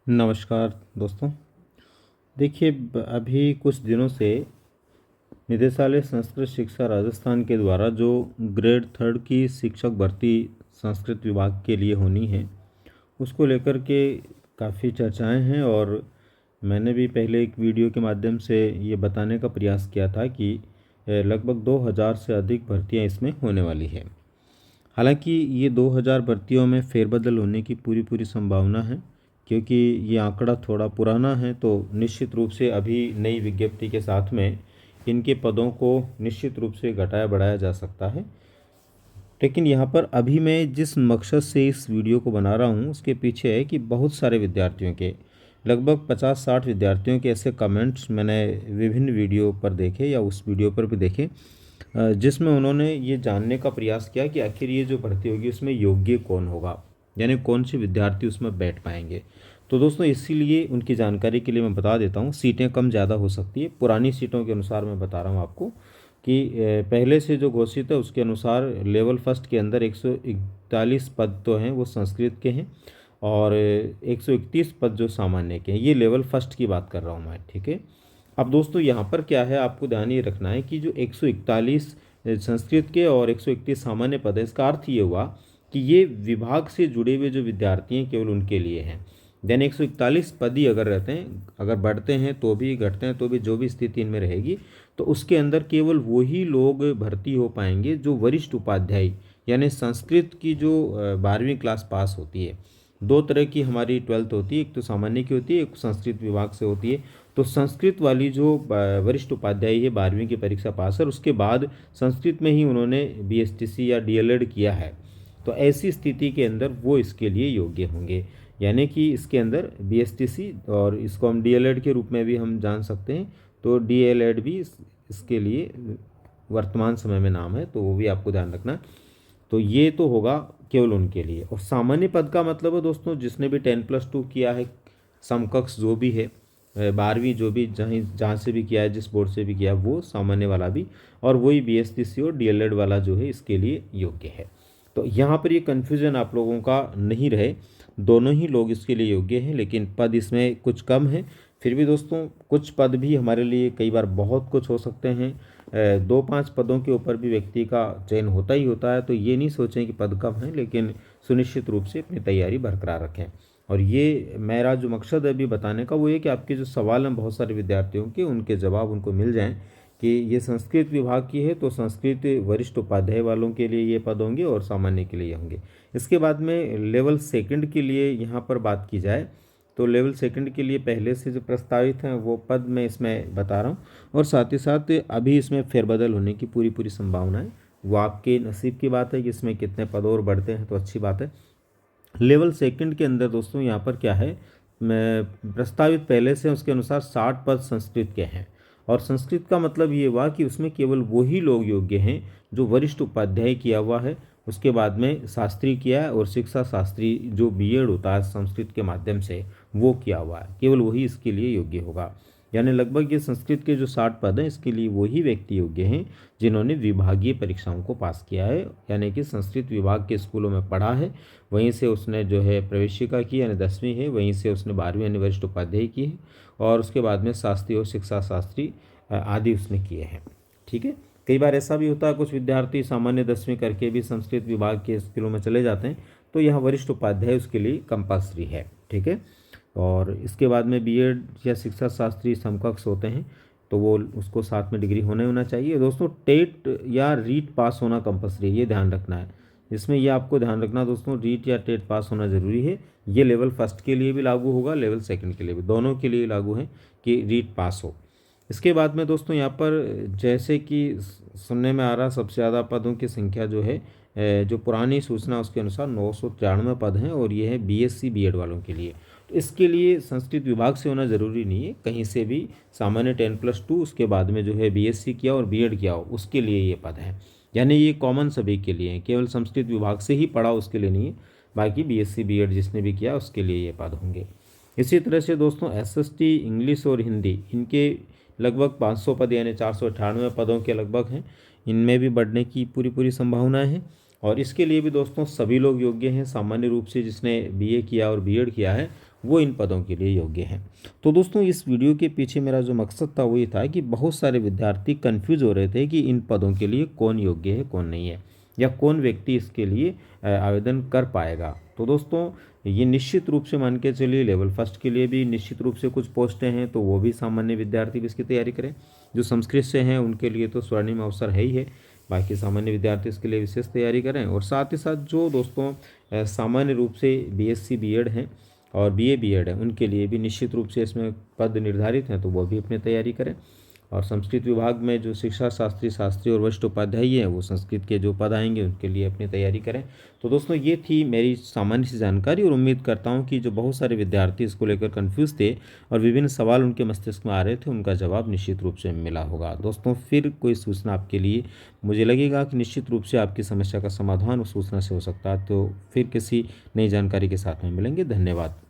नमस्कार दोस्तों। देखिए अभी कुछ दिनों से निदेशालय संस्कृत शिक्षा राजस्थान के द्वारा जो ग्रेड थर्ड की शिक्षक भर्ती संस्कृत विभाग के लिए होनी है उसको लेकर के काफ़ी चर्चाएं हैं। और मैंने भी पहले एक वीडियो के माध्यम से ये बताने का प्रयास किया था कि लगभग 2000 से अधिक भर्तियां इसमें होने वाली है। हालांकि ये 2000 भर्तियों में फेरबदल होने की पूरी पूरी संभावना है, क्योंकि ये आंकड़ा थोड़ा पुराना है। तो निश्चित रूप से अभी नई विज्ञप्ति के साथ में इनके पदों को निश्चित रूप से घटाया बढ़ाया जा सकता है। लेकिन यहाँ पर अभी मैं जिस मकसद से इस वीडियो को बना रहा हूँ उसके पीछे है कि बहुत सारे विद्यार्थियों के लगभग 50-60 विद्यार्थियों के ऐसे कमेंट्स मैंने विभिन्न वीडियो पर देखे या उस वीडियो पर भी देखे, जिसमें उन्होंने ये जानने का प्रयास किया कि आखिर ये जो भर्ती होगी उसमें योग्य कौन होगा, यानी कौन से विद्यार्थी उसमें बैठ पाएंगे। तो दोस्तों इसीलिए उनकी जानकारी के लिए मैं बता देता हूँ। सीटें कम ज़्यादा हो सकती है, पुरानी सीटों के अनुसार मैं बता रहा हूँ आपको कि पहले से जो घोषित है उसके अनुसार लेवल फर्स्ट के अंदर 141 पद तो हैं वो संस्कृत के हैं, और 131 पद जो सामान्य के हैं। ये लेवल फर्स्ट की बात कर रहा हूँ मैं, ठीक है। अब दोस्तों यहाँ पर क्या है, आपको ध्यान ये रखना है कि जो 141 संस्कृत के और 131 सामान्य पद है, इसका अर्थ ये हुआ कि ये विभाग से जुड़े हुए जो विद्यार्थी हैं केवल उनके लिए हैं। यानी 141 पद ही अगर रहते हैं, अगर बढ़ते हैं तो भी घटते हैं तो भी, जो भी स्थिति इनमें रहेगी तो उसके अंदर केवल वही लोग भर्ती हो पाएंगे जो वरिष्ठ उपाध्याय यानी संस्कृत की जो 12वीं क्लास पास होती है। दो तरह की हमारी 12th होती है, एक तो सामान्य की होती है, एक संस्कृत विभाग से होती है। तो संस्कृत वाली जो वरिष्ठ उपाध्याय है 12वीं की परीक्षा पास है और उसके बाद संस्कृत में ही उन्होंने बीएसटीसी या डीएलएड किया है, तो ऐसी स्थिति के अंदर वो इसके लिए योग्य होंगे। यानी कि इसके अंदर बीएसटीसी और इसको हम डीएलएड के रूप में भी हम जान सकते हैं, तो डीएलएड भी इसके लिए वर्तमान समय में नाम है, तो वो भी आपको ध्यान रखना। तो ये तो होगा केवल उनके लिए। और सामान्य पद का मतलब है दोस्तों जिसने भी 10+2 किया है, समकक्ष जो भी है 12वीं जो भी जहाँ से भी किया है, जिस बोर्ड से भी किया है, वो सामान्य वाला भी, और वही बीएसटीसी और डीएलएड वाला जो है इसके लिए योग्य है। तो यहाँ पर ये कन्फ्यूज़न आप लोगों का नहीं रहे, दोनों ही लोग इसके लिए योग्य हैं, लेकिन पद इसमें कुछ कम है। फिर भी दोस्तों कुछ पद भी हमारे लिए कई बार बहुत कुछ हो सकते हैं। 2-5 पदों के ऊपर भी व्यक्ति का चयन होता ही होता है। तो ये नहीं सोचें कि पद कम है, लेकिन सुनिश्चित रूप से अपनी तैयारी बरकरार रखें। और ये मेरा जो मकसद है अभी बताने का वो ये कि आपके जो सवाल हैं बहुत सारे विद्यार्थियों के, उनके जवाब उनको मिल जाएं कि ये संस्कृत विभाग की है तो संस्कृत वरिष्ठ उपाध्याय वालों के लिए ये पद होंगे और सामान्य के लिए होंगे। इसके बाद में लेवल सेकंड के लिए यहाँ पर बात की जाए तो लेवल सेकंड के लिए पहले से जो प्रस्तावित हैं वो पद मैं इसमें बता रहा हूँ, और साथ ही साथ अभी इसमें फेरबदल होने की पूरी पूरी संभावना है। वो आपके नसीब की बात है कि इसमें कितने पद और बढ़ते हैं, तो अच्छी बात है। लेवल सेकंड के अंदर दोस्तों यहाँ पर क्या है, मैं प्रस्तावित पहले से उसके अनुसार 60 पद संस्कृत के हैं। और संस्कृत का मतलब ये हुआ कि उसमें केवल वही लोग योग्य हैं जो वरिष्ठ उपाध्याय किया हुआ है, उसके बाद में शास्त्री किया है, और शिक्षा शास्त्री जो बीएड होता है संस्कृत के माध्यम से वो किया हुआ है, केवल वही इसके लिए योग्य होगा। यानी लगभग ये संस्कृत के जो 60 पद हैं इसके लिए वही व्यक्ति योग्य हैं जिन्होंने विभागीय परीक्षाओं को पास किया है, यानी कि संस्कृत विभाग के स्कूलों में पढ़ा है, वहीं से उसने जो है प्रवेशिका की यानी 10वीं है, वहीं से उसने 12वीं यानी वरिष्ठ उपाध्याय की है, और उसके बाद में शास्त्री और शिक्षा शास्त्री आदि उसने किए हैं, ठीक है। कई बार ऐसा भी होता है कुछ विद्यार्थी सामान्य 10वीं करके भी संस्कृत विभाग के स्कूलों में चले जाते हैं, तो यहाँ वरिष्ठ उपाध्याय उसके लिए कंपल्सरी है, ठीक है। और इसके बाद में बीएड या शिक्षा शास्त्री समकक्ष होते हैं, तो वो उसको साथ में डिग्री होना चाहिए। दोस्तों टेट या रीट पास होना कंपल्सरी है, ये ध्यान रखना है। इसमें ये आपको ध्यान रखना दोस्तों, रीट या टेट पास होना ज़रूरी है। ये लेवल फर्स्ट के लिए भी लागू होगा, लेवल सेकंड के लिए भी, दोनों के लिए लागू है कि रीट पास हो। इसके बाद में दोस्तों यहाँ पर जैसे कि सुनने में आ रहा सबसे ज़्यादा पदों की संख्या जो है, जो पुरानी सूचना उसके अनुसार 993 पद हैं, और ये है बीएससी बीएड वालों के लिए। तो इसके लिए संस्कृत विभाग से होना ज़रूरी नहीं है, कहीं से भी सामान्य 10+2 उसके बाद में जो है बीएससी किया और बीएड किया हो उसके लिए ये पद है। यानी ये कॉमन सभी के लिए है, केवल संस्कृत विभाग से ही पढ़ा उसके लिए नहीं है, बाकी बीएससी बीएड जिसने भी किया उसके लिए ये पद होंगे। इसी तरह से दोस्तों एसएसटी इंग्लिश और हिंदी, इनके लगभग 500 पद यानी 498 पदों के लगभग हैं, इनमें भी बढ़ने की पूरी पूरी संभावनाएं हैं। और इसके लिए भी दोस्तों सभी लोग योग्य हैं, सामान्य रूप से जिसने बीए किया और बीएड किया है वो इन पदों के लिए योग्य हैं। तो दोस्तों इस वीडियो के पीछे मेरा जो मकसद था वो ये था कि बहुत सारे विद्यार्थी कन्फ्यूज़ हो रहे थे कि इन पदों के लिए कौन योग्य है कौन नहीं है, या कौन व्यक्ति इसके लिए आवेदन कर पाएगा। तो दोस्तों ये निश्चित रूप से मान के चलिए लेवल फर्स्ट के लिए भी निश्चित रूप से कुछ पोस्टें हैं, तो वो भी सामान्य विद्यार्थी भी इसकी तैयारी करें। जो संस्कृत से हैं उनके लिए तो स्वर्णिम अवसर है ही है, बाकी सामान्य विद्यार्थी इसके लिए विशेष तैयारी करें। और साथ ही साथ जो दोस्तों सामान्य रूप से बीएससी बीएड हैं और बीए बीएड है उनके लिए भी निश्चित रूप से इसमें पद निर्धारित हैं, तो वो भी अपनी तैयारी करें। और संस्कृत विभाग में जो शिक्षा शास्त्री शास्त्री और वरिष्ठ उपाध्याय हैं वो संस्कृत के जो पद आएंगे उनके लिए अपनी तैयारी करें। तो दोस्तों ये थी मेरी सामान्य सी जानकारी, और उम्मीद करता हूँ कि जो बहुत सारे विद्यार्थी इसको लेकर कन्फ्यूज़ थे और विभिन्न सवाल उनके मस्तिष्क में आ रहे थे उनका जवाब निश्चित रूप से मिला होगा। दोस्तों फिर कोई सूचना आपके लिए मुझे लगेगा कि निश्चित रूप से आपकी समस्या का समाधान उस सूचना से हो सकता है, तो फिर किसी नई जानकारी के साथ में मिलेंगे। धन्यवाद।